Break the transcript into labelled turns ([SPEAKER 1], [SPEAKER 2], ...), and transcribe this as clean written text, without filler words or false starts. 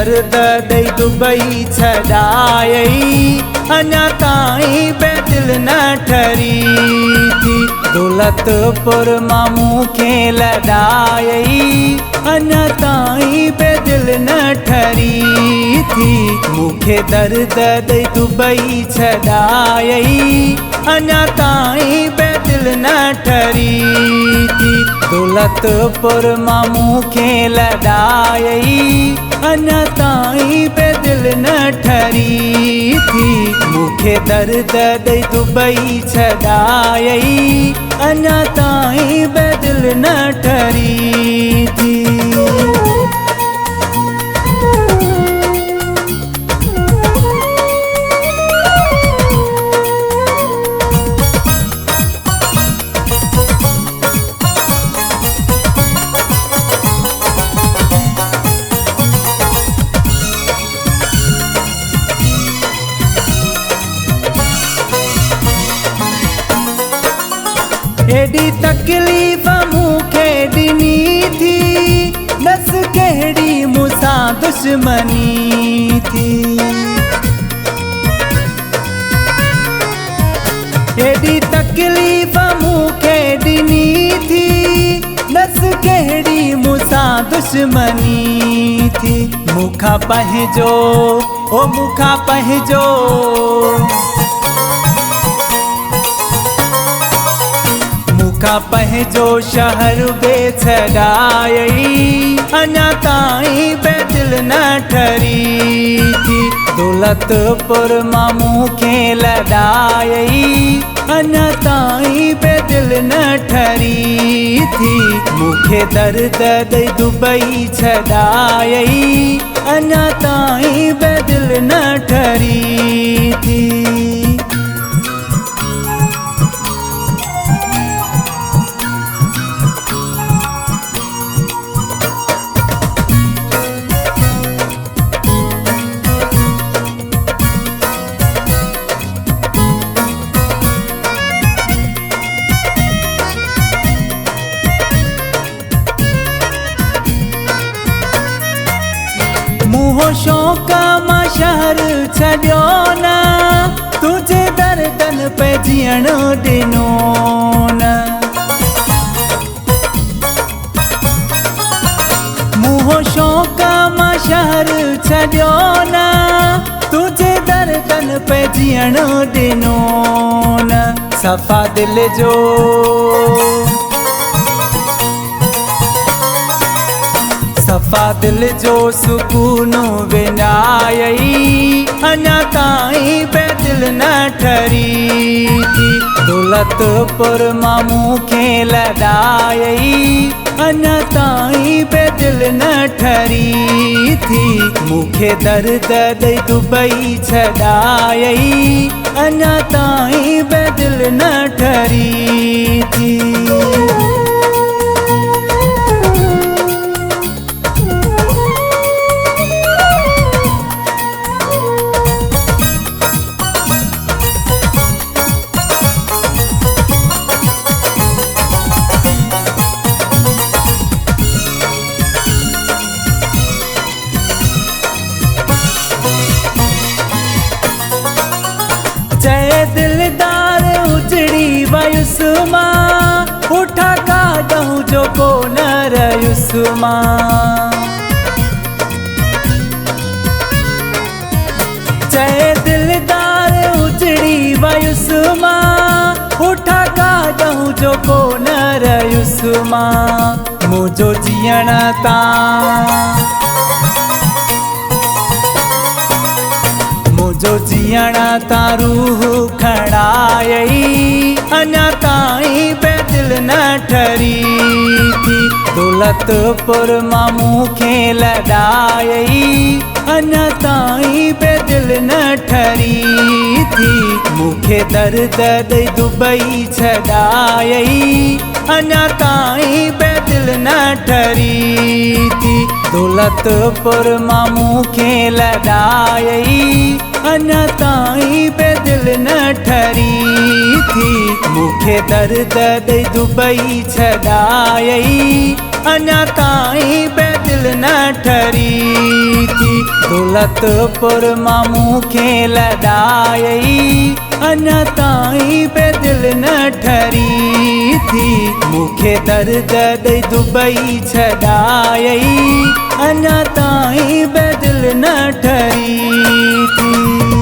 [SPEAKER 1] दर्द ॾेई दुबई छॾायई, अञा ताईं बे दिल न ठरी थी। दौलतपुर मां मूंखे लॾायई, अञा ताईं बे दिल न ठरी थी। मूंखे दर्द ॾेई दुबई छॾायई, अञा ताईं बे दिल न ठरी थी। दौलतपुर मां मूंखे लॾायई, अञा ताईं बे दिल न ठरी थी। मूंखे दर्द ॾेई दुबई छॾायई, अञा ताईं बे दिल न ठरी थी। एडी तकलीफ़ मूंखे ॾिनी थी, दस कहिड़ी मूंसां दुश्मनी थी। एडी तकलीफ़ मूंखे ॾिनी थी, दस कहिड़ी मूंसां दुश्मनी थी। मूंखां पंहिंजो ओ मूंखां पंहिंजो पंहिंजो शहर बे छॾायई, अञा ताईं बे दिल न ठरी थी। दौलतपुर मां मूंखे लॾायई, अञा ताईं बे दिल न ठरी थी। मूंखे दर्द ॾेई दुबई छॾायई, अञा ताईं बे दिल न ठरी थी। मूं शौक़ मां शहर छॾियो न, तुझे दर्दन पे जीअण ॾिनो न। मूं शौक़ मां शहर छॾियो न, तुझे दर्दन पे जीअण ॾिनो न। सफ़ा दिल जो सफ़ा दिल जो सुकून विञायई, अञा ताईं बे दिल न ठरी थी। दौलतपुर मां मूंखे लॾायई, अञा ताईं बे दिल न ठरी थी। मूंखे दर्द ॾेई दुबई छॾायई, अञा ताईं बे दिल न ठरी थी। जय दिलदार उजड़ी वयुस मां, उठा काढूं जो को न रयुस मां। जय दिलदार उजड़ी वयुस मां, उठा काढूं जो को न रयुस मां। मुंहिंजो जीअण तां मुंहिंजो जीअण तां रूह खणायई, अञा ताईं बे दिल न ठरी थी। दौलतपुर मां मूंखे लॾायई, अञा ताईं बे दिल न ठरी थी। मूंखे दर्द ॾेई दुबई छॾायई, अञा ताईं बे दिल न ठरी थी। दौलतपुर मां मूंखे लॾायई, अञा ताईं बे दिल न ठरी थी। मूंखे दर्द ॾेई दुबई छॾायई, अञा ताईं बे दिल न ठरी थी। दौलतपुर मामू खे लॾाई अञा ताईं पे दिल न ठरी थी। मूंखे दर्द ॾेई दुबई छॾाई अञा ताईं पे दिल न ठरी थी।